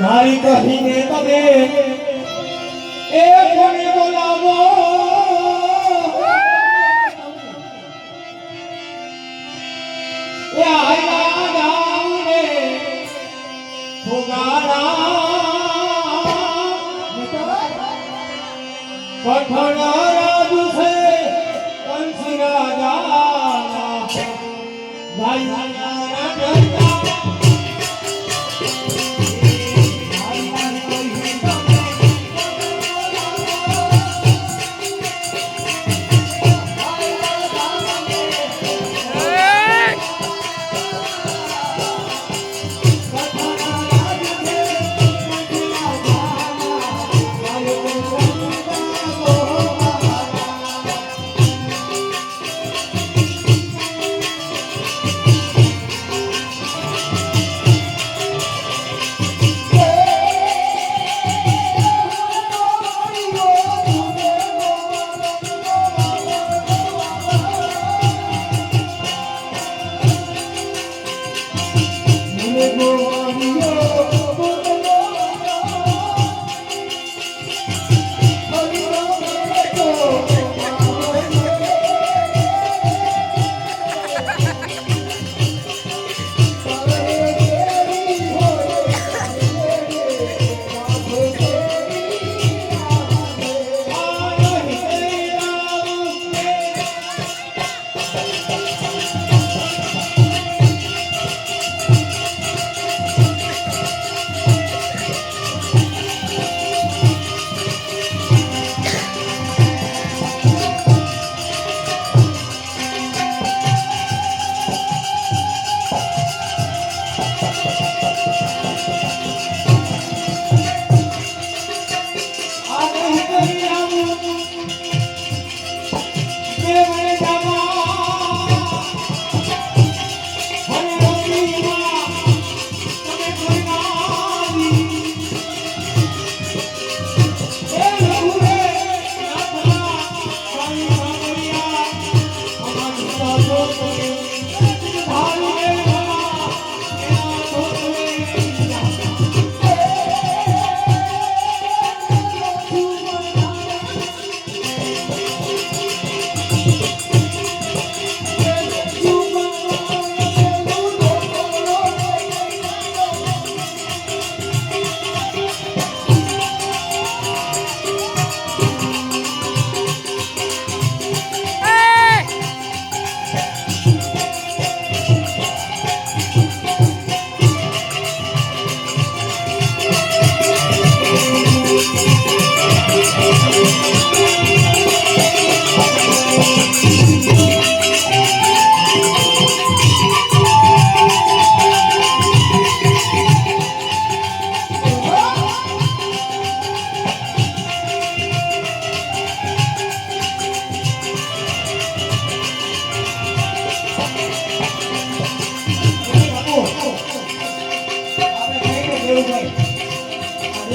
નારી કહીને તમે એ કોને બોલાવો એ આયા જાઉને ફુગારા પઠણ રાજુ છે કંસી રાજા ભાઈ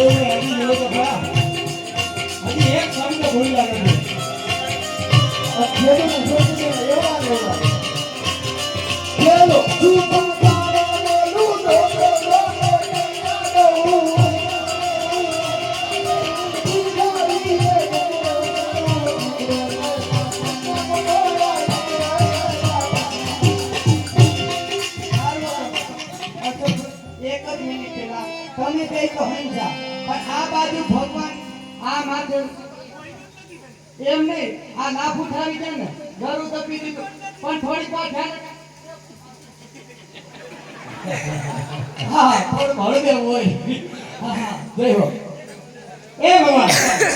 એવું હજી જોયો તો ખરા. હજી એક શબ્દ બોલ્યા નથી. એક જ મિનિટ પહેલા તમે બે તો સમજા પણ આ બાજુ ભગવાન આ માથે એમ નહીં આ લાફ ઉઠાવી દે ને ગરું દબી દીધું પણ થોડીક વાર ધ્યાન હા થોડું ભળવે હોય હા હા જય હો એ ભગવાન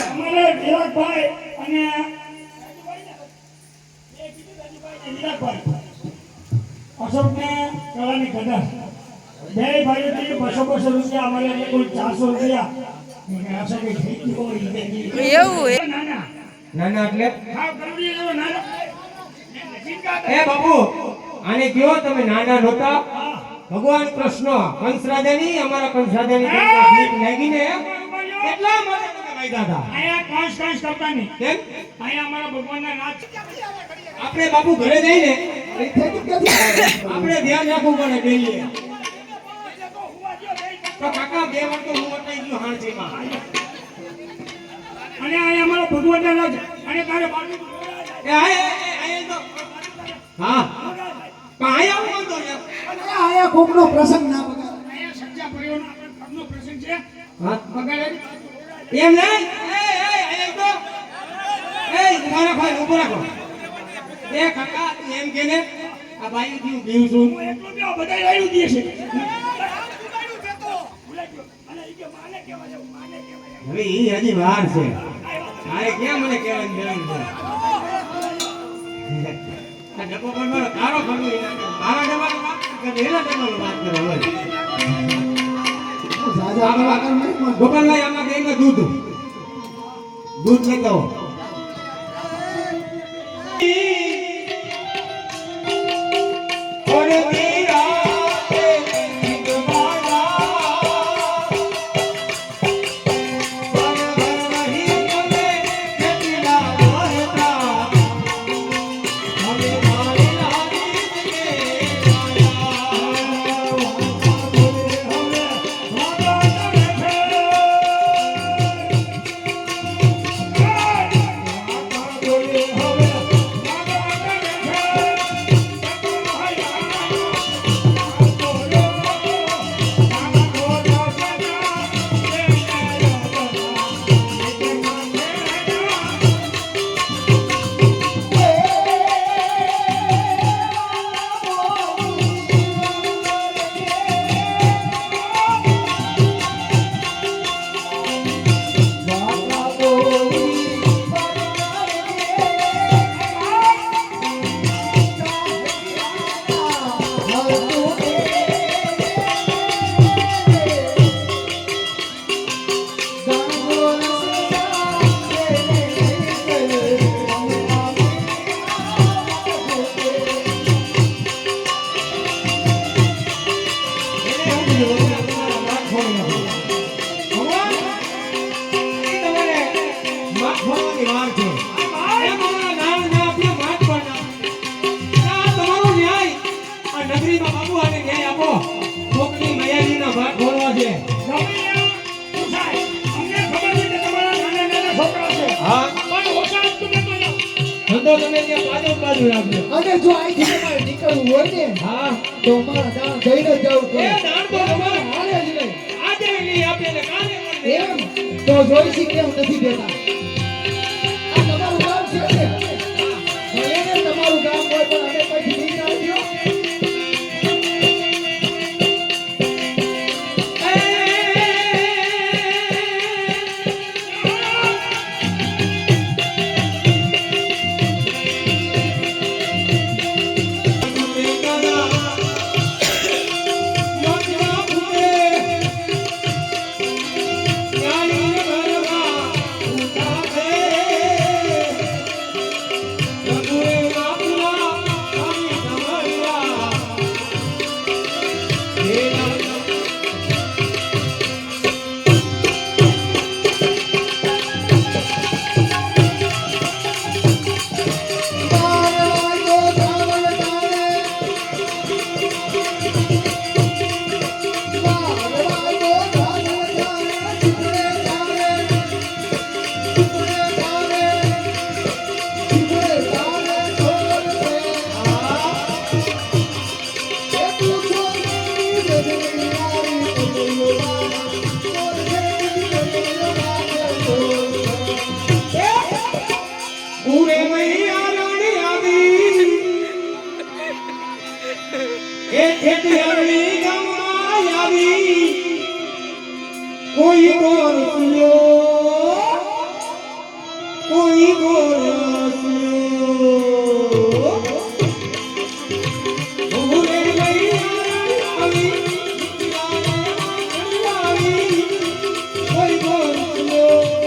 અમારે વિરાટભાઈ અને અશોકને કલાની કદર બે ભાઈઓથી 200 રૂપિયા અમારે એટલે કુલ 400 રૂપિયા અશોકે ખેતી હોય એવું નાના નાના એટલે ખાવ કરવી એવો નાનો એ બાપુ આને કયો તમે નાના નહોતા ભગવાન કૃષ્ણ કંસ રાજાની અમારા કંસ રાજાની ભીખ લાગીને કેટલા માટે તમે વાગ્યા હતા અહીંયા કાંસ કરતા નહીં કેમ અહીંયા અમારા ભગવાનના નાચ આપણે બાપુ ઘરે જઈને આપણે ધ્યાન રાખવું પડે ડેલી તો કાકા બે વાર તો હું વટાઈ ગયો હાંસીમાં અને અહીંયા અમારા ભગવાનના નાચ અને તારે બાજુ એ આય તો હા પણ આયા હું વાંધો યાર આયા કોકનો પ્રસંગ ના બગાડ અહીંયા સચ્ચા પરિવારનો આપણો ઘરનો પ્રસંગ છે હા બગાડે એમ નહીં આયા તો ઉભા રાખો ઉભો રાખો એ કાકા તું એમ કે ને આ બાઈ હું બીવ છું એટલું કે બધા રાયું દે છે હવે ઈ હજી વાર છે મારે ક્યાં મને કહેવાની જરૂર છે આ ડબ્બો પણ મારો તારો ખરનો મારા ડબ્બાનો વાત કે એના ડબ્બાનો વાત કરો હોય ગોપાલભાઈ આમાં કઈ દૂધ લેતા હો અને જો અહીંથી તમારે નીકળવું હોય ને હા તો મારા દાણ જઈને જ જવું એ પડે દાણ તો તમારે હાલે જ નહીં આજે લઈ આપે ને કાલે પણ એમ તો જોઈ શી કેમ નથી દેતા આ તમારું ગામ છે ને ભલે ને તમારું ગામ હોય પણ અમે પછી નહીં આવ્યો Yeah. ગોરસ્યો કોઈ ગોરસ્યો ભૂલે મૈયા આવી કોઈ ગોરસ્યો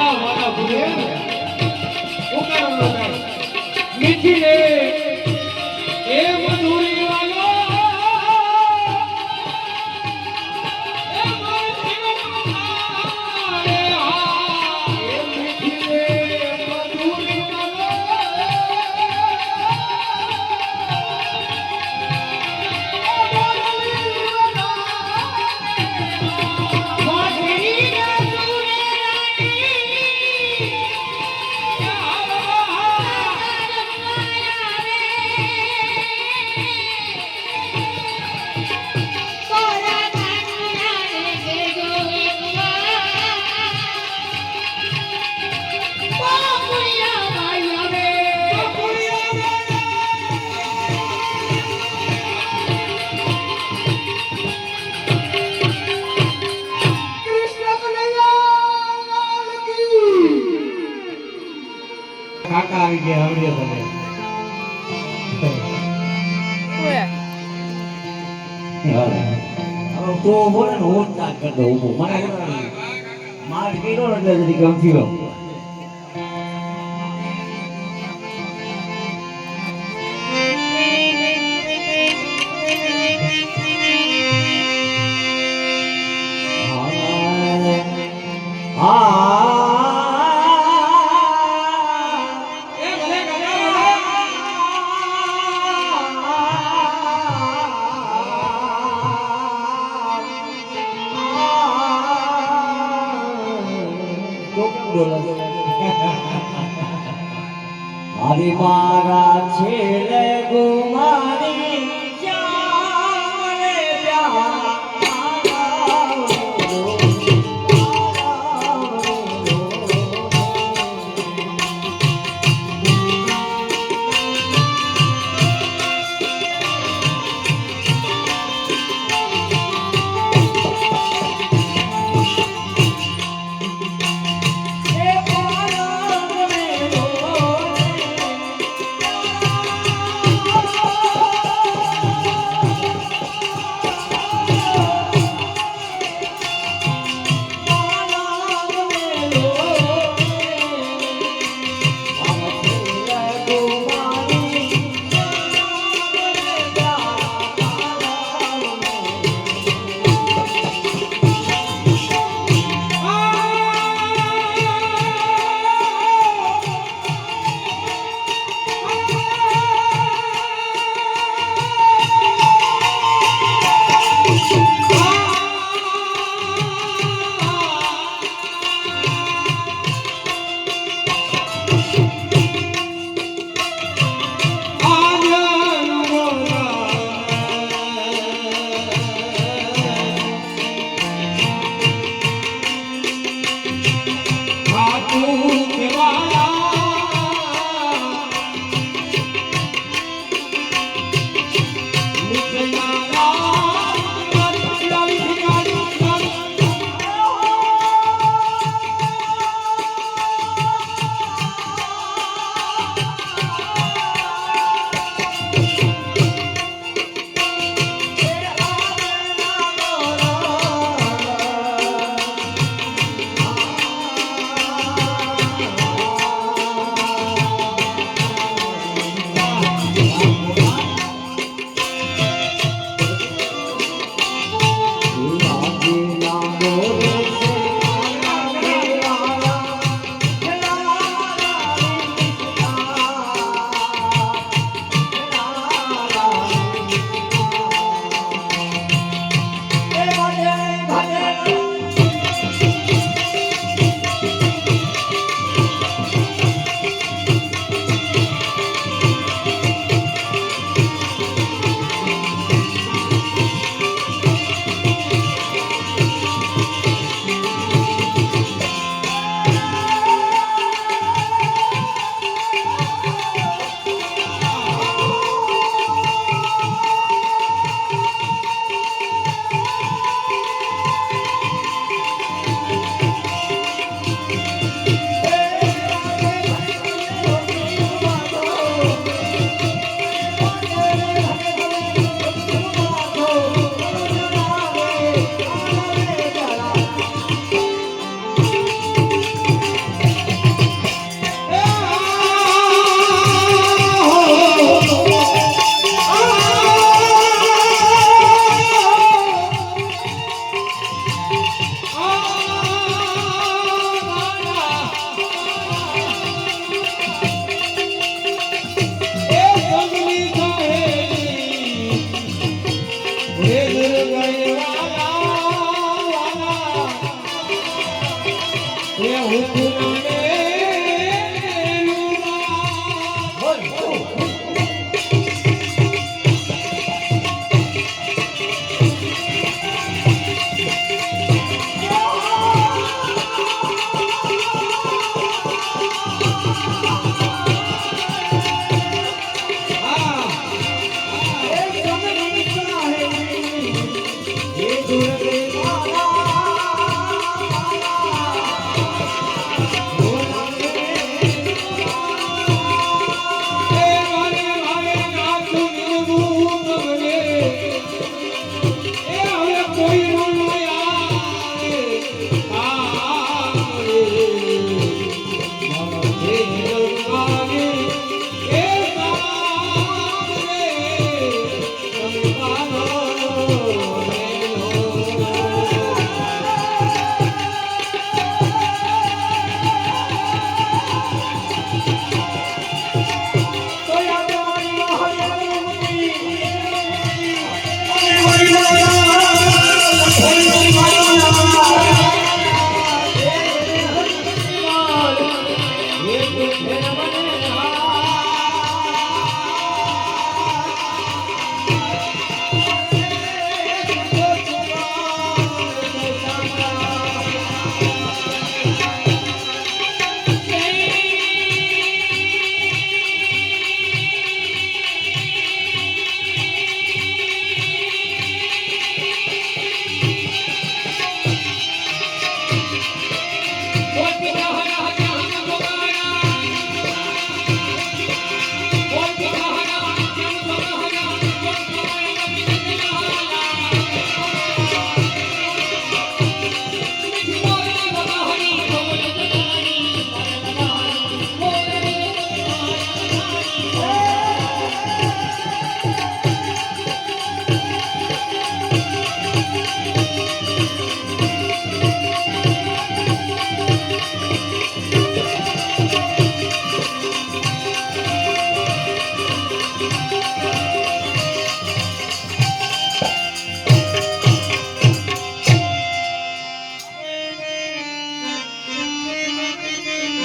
હા મારા ગુરુ ઉકાળો નો તાળ મીઠી રે એ મધુરી વાલો એ મારી જીવન મારે હા એ મીઠી રે મધુરી વાલો કાકા આવી ગયા આવડ્યો તમે હવે તો બોલે ને હું જ ના કરતો ઊભો મને માર કર્યો એટલે જરી ગમતી ગયો એ ભલે ગજા હરી મારા છેલે ગુમારી ક્યાં મને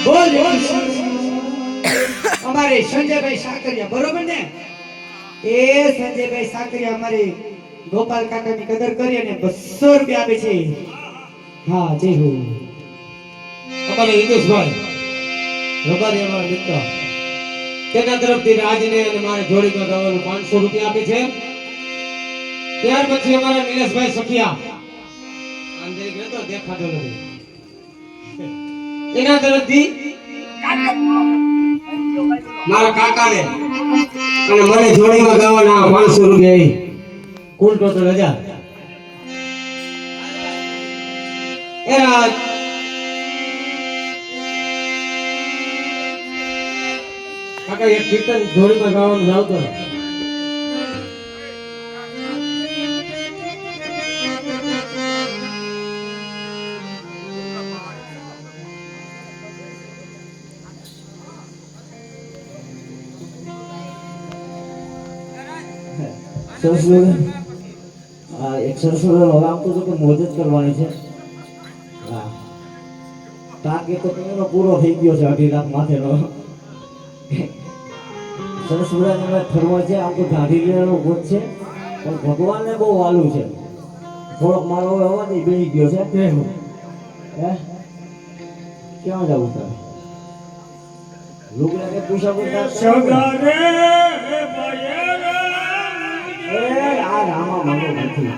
બોલ અમારે સંજયભાઈ સાકરિયા બરોબર ને એ સંજયભાઈ સાકરિયા અમારે ગોપાલ કાકાની કદર કરી અને 200 રૂપિયા આપે છે હા જય હો અમારે હિતેશભાઈ રબારી અમારા મિત્ર તેના તરફથી રાજને અને મારે જોડીમાં ગાવાનું 500 રૂપિયા આપે છે. ત્યાર પછી અમારા નિલેશભાઈ સખિયા આંધળી ગયો તો દેખાતો નથી એના તરફથી મારા કાકાને અને મને જોડીમાં ગાવાના 500 રૂપિયા કુલ ટોટલ 1000. એ રાજ કાકા એક કીર્તન જોડીમાં ગાવાનું આવતો સરસ એક સરસ હવે આવતો હતો કે મોજ જ કરવાની છે. હા ટાર્ગેટ તો એનો પૂરો થઈ ગયો છે 2.5 લાખ માથેનો. સરસ મજાનો ઠરવા છે. આમ તો ગાંધી લેવાનો ગોત છે પણ ભગવાનને બહુ વાલું છે. થોડોક મારો હવે અવાજ બેસી ગયો છે. હે ક્યાં જવું તારે લુગડા કે પૂછા પૂછા સગારે આ રામા માંગો નથી.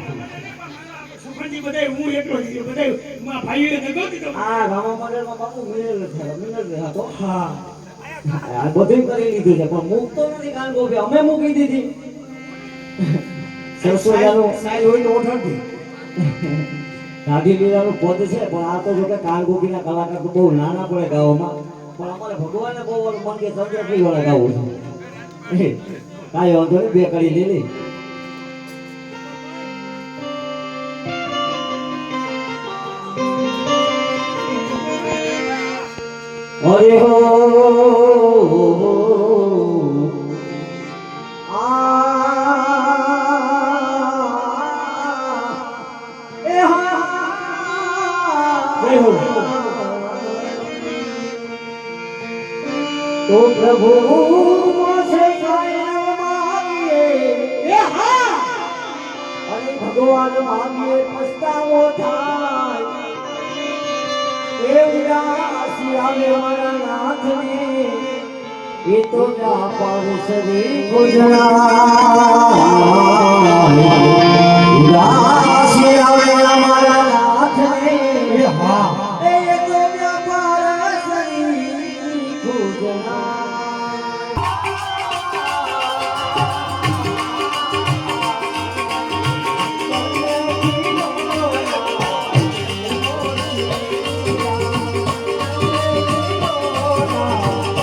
સુખનજી બધાય હું એકલો જ બધાય માં ભાઈઓએ નગો દીધો. આ રામા માંગોમાં બાપુ મિનરલ હતો. હા આ બધું કરી લીધું છે પણ મૂકતો નથી કારણ કે અમે મૂકી દીધી. સરસો સાઈ હોય તો ઓઠાડતી ગાંધી લીલાનું પદ છે પણ આ તો જો કે કાનગોપીના કલાકાર તો બહુ નાના પડે ગાવામાં પણ અમારે ભગવાનને બહુ મન કે સંજય વાળા ગાવું છે. કાંઈ વાંધો નહીં 2 કરી લીધી. અરે હો તો પ્રભુ પાસે કાયમ માંગીએ એ હા અને ભગવાન માંગીએ પસ્તાવો થાય એ ઉદાસી આવે મારા નાથને એ તો વ્યાપાર શરીર ગુજરાત